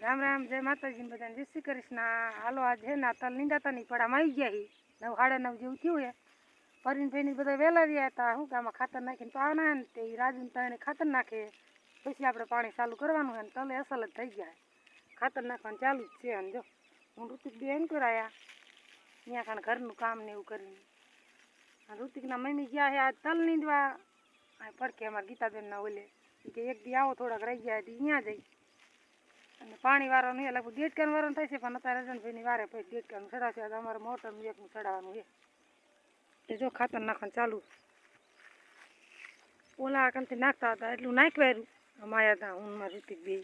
રામ રામ, જય માતાજી ને બધાને જય શ્રી કૃષ્ણ। હાલો આજ હે ના તલ નીંદાતા નહીં પડામાં આવી ગયા હી 9 સાડા 9 જેવું થયું હે। પરીને ભાઈને બધા વહેલા રહ્યા હતા। શું કે આમાં ખાતર નાખીને પાવાના ને તે રાજુને તાણે ખાતર નાખે પછી આપણે પાણી ચાલુ કરવાનું હે ને તલે અસલ જ થઈ ગયા હે। ખાતર નાખવાનું ચાલુ જ છે। અને જો હું ઋતિક બે એમ કરાયા ત્યાં કારણે ઘરનું કામ ને એવું કરીને ઋતિકના મમ્મી ગયા હે આજ તલ નીંદવા આ પડકે અમારા ગીતાબેનના ઓલે કે એક દી આવો થોડાક રહી ગયા હતી ત્યાં જઈ અને પાણી વાળવાનું છે લગભગ 1.5 કણ વાળવાનું થાય છે પણ અત્યારે રજનભાઈની વારે પછી 1.5 કણ ચડાવશે અમારે મોટરનું એકનું ચડાવવાનું છે એ જો ખાતર નાખવાનું ચાલુ ઓલા કંથી નાખતા હતા એટલું નાખવાયું અમાયા હતા હું મારા ઋતિક બે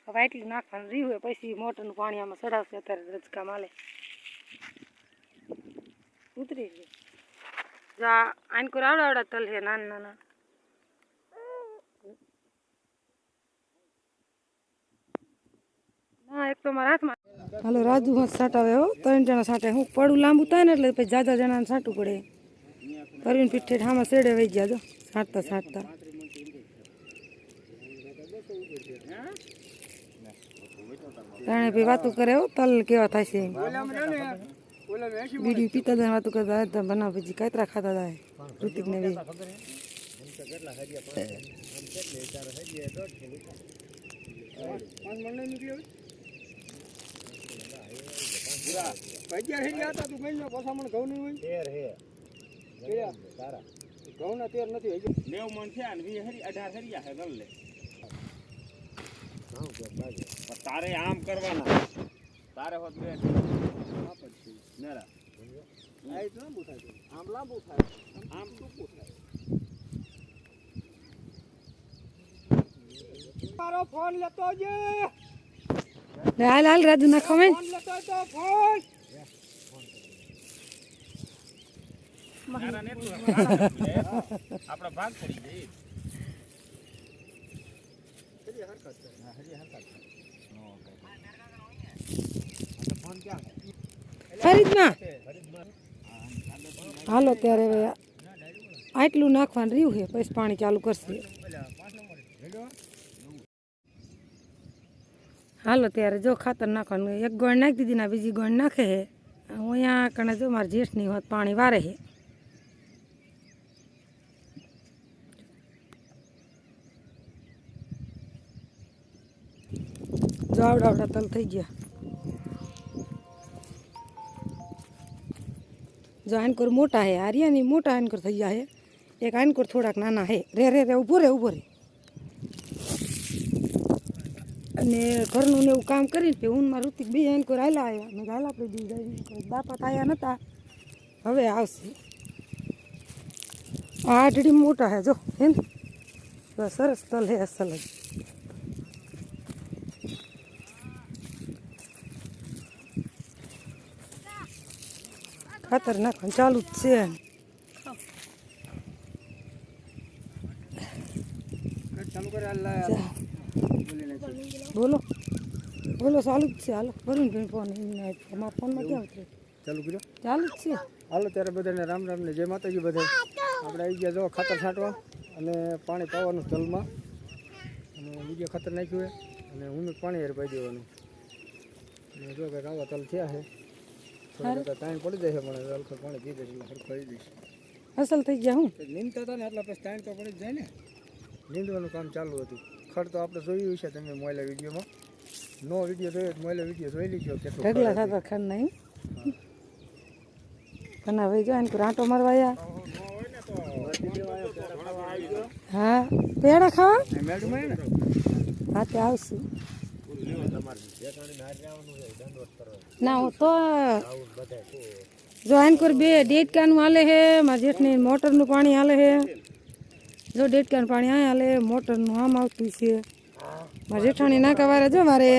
હવે એટલું નાખવાનું રહ્યું હોય પછી મોટરનું પાણી આમાં ચડાવશે અત્યારે રજકા માલે ઉતરી ગયું જા આનકોર આવડા તલ છે નાના નાના હા એક તો મારા હાથમાં હાલો રાજુ હાથ સાટાવે હો 3 જણા સાટે હું પડું લાંબુ થાય ને એટલે પછી જાજા જણાને સાટવું પડે પરવીન પીઠે ઠામાં શેડે વહી ગયા જો સાટતા સાટતા તાણે ભાઈ વાતું કરે હો તલ કેવા થાય છે બીડી પીતા જાય વાતું કરતા બનાવ પછી કાતરા ખાતા જાય ઋતિક ને બી તારે આમ કરવાના તારે હોત બે આમ લાંબુ થાય આમ ટૂંકું થાય મારો ફોન લેતો જે હાલ હાલ રાજુ નાખો મેં ફોન આપડા ભાગ પડી જાય હાલો ત્યારે આટલું નાખવાનું રહ્યું છે પછી પાણી ચાલુ કરશે હાલો ત્યારે જો ખાતર નાખવાનું એક ગોળ નાખી દીધી ને બીજી ગોળ નાખે છે અહીંયા કણે જો મારા જેઠની હોત પાણી વારે છે જો આવડા આવડા તલ થઈ ગયા જો આનકોર મોટા હે આર્યાની મોટા આનકોર થઈ ગયા હે એક આનકોર થોડાક નાના હે રે રે રે ઊભો રે અને ઘરનું ને એવું કામ કરીને હું મારા ઋતિક બે આનકોર હાલા આવ્યા મેં હાલ આપણે દીધા બાપા આવ્યા નતા હવે આવશે આ આઢડી મોટા હે જો હે ને સરસ તલ હે અસલ જ ખાતર નાખવાનું ચાલુ જ છે બોલો બોલો ચાલુ જ છે હાલો ભરીને ભાઈ ફોન અમારા ફોનમાં ક્યાં ઉતરે ચાલુ કર્યો ચાલુ જ છે હાલો ત્યારે બધાને રામ રામ ને જય માતાજી બધા આપણે આવી ગયા જો ખાતર છાંટવા અને પાણી પાવાનું તલમાં અને બીજું ખાતર નાખ્યું હોય અને હું પાણી હારે પાઈ દેવાનું અને જો કંઈક આવા તલ થયા છે થોડા ટાઈમ પડી જાય છે પણ હલકો પાણી પી દઈશ એટલે હરખો આવી દઈશ અસલ થઈ ગયા હું નીંદતા હતા ને એટલે પછી ટાઈમ તો પડી જ જાય ને નીંદવાનું કામ ચાલુ હતું ખડ તો આપણે જોયું છે તમે મોયલા વિડીયોમાં નો વિડીયો જોયો મોયલા વિડીયો જોઈ લીધો કેટલો ઢગલા થતા ખડ નહીં ઘણા ભાઈ જો એને આંટો મારવા હા પેડા ખાવા હા તે આવશું ના હું તો જો આનકોર બે 1.5 કાનું હાલે છે મારા જેઠની મોટરનું પાણી હાલે છે જો 1.5 કાનું પાણી આ હાલે મોટરનું આમ આવતું છે મારા જેઠાણી નાકા વારે જો મારે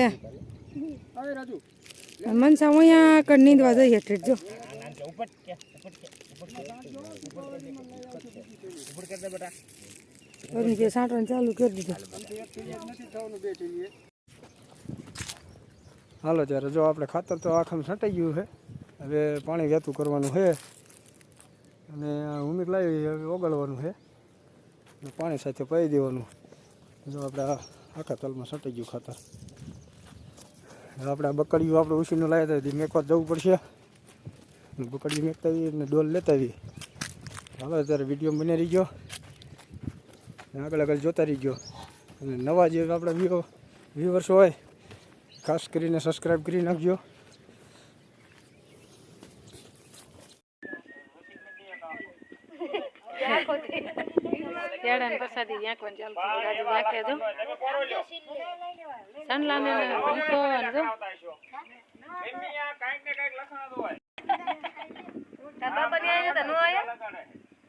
મનસા અહીંયા કડ નીંદવા જઈએ ઠીક જો સાંટવાનું ચાલુ કરી દીધું હાલો ત્યારે જો આપણે ખાતર તો આખામાં છંટાઈ ગયું છે હવે પાણી વહેતું કરવાનું છે અને ઉમીક લાવી હવે ઓગળવાનું છે પાણી સાથે પાઈ દેવાનું જો આપણે આખા તલમાં છંટાઈ ગયું ખાતર આપણે બકડીયું આપણે ઉછીનું લાવ્યા હતા મેકવા જવું પડશે. બકડીયું મેકતા આવીએ અને ડોલ લેતા આવીએ. હાલો અત્યારે વિડીયો બની રહી ગયો, આગળ આગળ જોતા રહી ગયો. અને નવા જે આપણા વ્યુઅર્સ હોય ખાસ કરીને સબસ્ક્રાઈબ કરી નાખજો. કેળાને પ્રસાદી યાંકવાનું ચાલુ કર્યું. રાજુ યાંકે જો સનલાને ભૂતો અને જો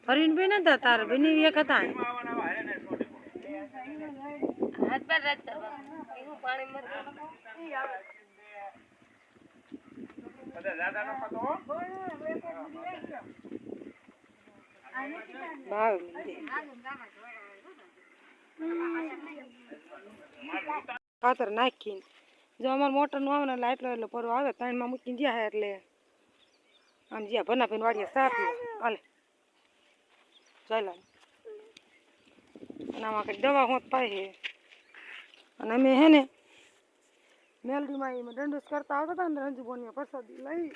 ફરીને બી નતા તાર બની એક હતા. ખાતર નાખીને જો અમારે મોટર નું આવે ને એટલે એટલો પરો આવે 3 માં મૂકીને જ્યાં એટલે આમ જ્યાં ભનાફીને વાડીએ સાપી હાલે ચાલો. અને આમાં કંઈક દવા હોત પાય છે. અને અમે હે ને મેલડીમાં એમાં દંડુસ કરતા આવતા હતા ને રંજુબોની પ્રસાદી લઈ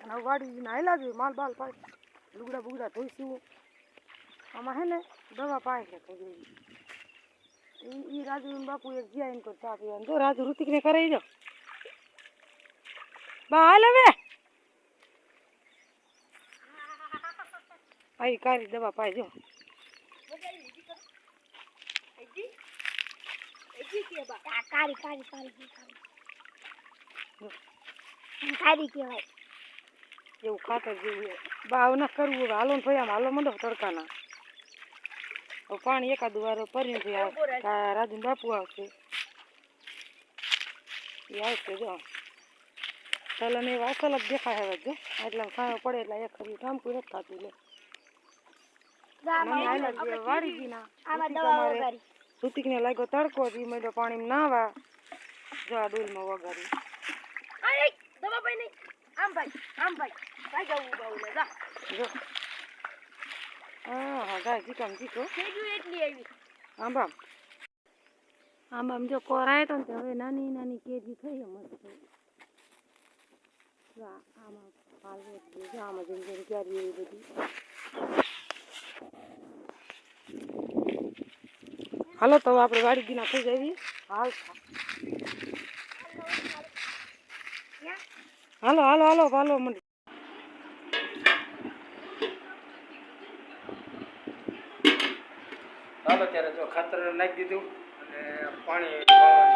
અને વાડીને હાલ્યા જોઈએ માલ બાલ પાય લુગડા બુગડા ધોઈશું. આમાં હે ને દવા પાય છે થોડી. એ રાજુ બાપુ એક જ્યાં એમ ચા પીવાનું જો રાજુ ઋતિકને કરાવી દો બા હાલ હવે આવી કારી દવા પાય જો એવું ખાતર જેવું બા ના કરવું હવે હાલો ને ભાઈ આમ હાલો મંડો તડકાના પાણી એકાદ વાર પરીને રાજુ બાપુ આવશે એ આવશે જો ચાલો ને એવા અસલ જ દેખાય હવે જો એટલે ખાવા પડે એટલે એક ખરી કામ કોઈ નથી થતું લે વાળી ગઈ ના ઋતિક ને લાગ્યો તડકો જ મેં પાણી નાવા જો આ ડોલમાં વગાડી હા ગાય જીકામ જીકો આંબામ આંબામ જો કોરાય તો ને હવે નાની નાની કેજી થઈ મસ્ત આમાં આમાં જેમ જેમ ક્યારે એવી બધી હાલો તો આપણે વાડી દીના થઈ જાય હાલ હાલો હાલો હાલો હાલો મંડી હાલો ત્યારે જો ખાતર નાખી દીધું અને પાણી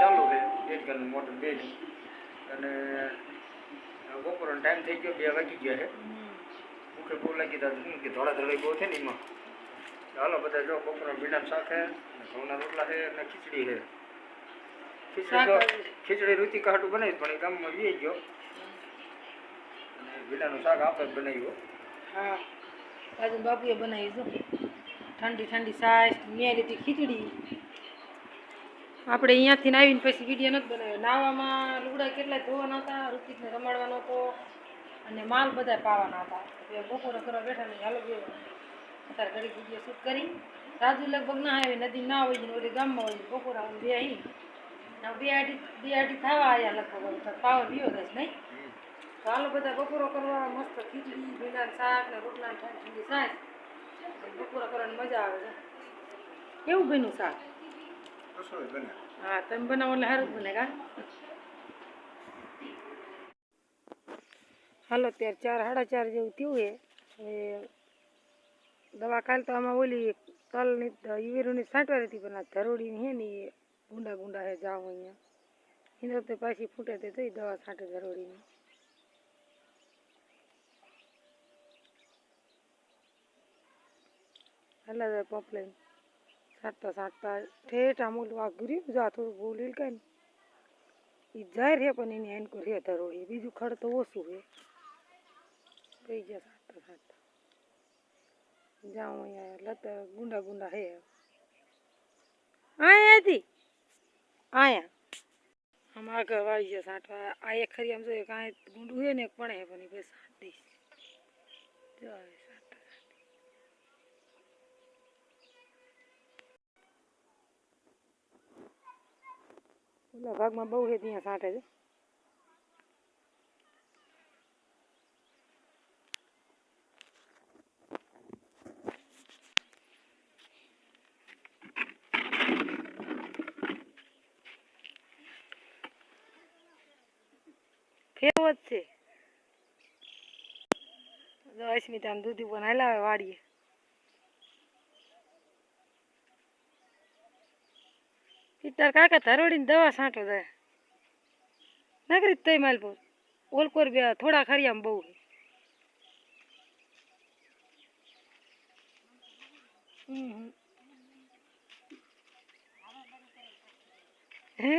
ચાલુ છે 1 ગલન મોટર 2 અને બપોરનો ટાઈમ થઈ ગયો 2 વાગી ગયા છે. ભૂખે બહુ લાગી હતા કે ધોળા ધોળી બહુ છે ને એમાં. હાલો બધા જો બપોરના ભીંડાનું શાક છે ઘઉંના રોટલા છે અને ખીચડી છે. ખીચડી ઋતિક હાટું બનાવી પણ એ ગામમાં વી ગયો અને ભીંડાનું શાક આપણે જ બનાવ્યું. હા રાજુ બાપુએ બનાવી જો ઠંડી ઠંડી છાશ મેં લીધી ખીચડી. આપણે અહીંયાથી આવીને પછી વિડીયો નથી બનાવ્યો. નાવામાં લુગડા કેટલા ધોવાના હતા, ઋતિકને રમાડવાનો હતો અને માલ બધા પાવાના હતા. બપોરે કરવા બેઠા ને હાલો ગયો અત્યારે ઘડી વિડીયો શૂટ કરી. રાજુ લગભગ ના આવી નદી ના હોય ને ઓલી ગામમાં હોય બપોરે આવીને બે અહીં બે અઢી થવા આવ્યા લગભગ પાવર વિયો દસ નહીં. તો હાલો બધા બપોરો કરવા મસ્ત ખીચડી ભીંડાનું શાક ને રોટલા ઠંડી છાશ બપોરા કરવાની મજા આવે છે. કેવું બન્યું શાક? હા તમે બનાવો એટલે સારું જ બને કા. હાલો ત્યારે 4 સાડા 4 જેવું થયું છે. હવે દવા કાલ તો આમાં ઓલી તલની ઈવેરુની છાંટવાની હતી પણ આ ધરોડીની છે ને એ ગુંડા ગુંડા છે જાઓ અહીંયા એને તો પાછી ફૂટે તે થઈ દવા છાંટે ધરોડીની. હલા પંપ લઈને છાંટતા ઠેઠ આમ ઓલું આગું રહ્યું જા થોડું બહુ લીલકાય ને એ જાય છે પણ એની એનકો રે ધરોડી બીજું ખડ તો ઓછું છે થઈ ગયા છાંટતા જાઉં અહીંયા લતા ગુંડા ગુંડા હે અહીંયાથી અહીંયા આમ આગળ વાળી જાય છાંટવા. આ એક ખરી આમ જોઈએ કાંઈ ગુંડું છે ને એક પણ હે પણ એ બસ છાંટ દઈશ જો ઓલા ભાગમાં બહુ છે ત્યાં છાંટે છે જ છે. જો અસ્મિતા દૂધી પણ હલાવે વાડીએ. પિત્તર કાકા ધરોડીને દવા છાંટો જાય નગરી તઈ માલપુર ઓલકોર બે થોડા ખરિયામાં બહુ હે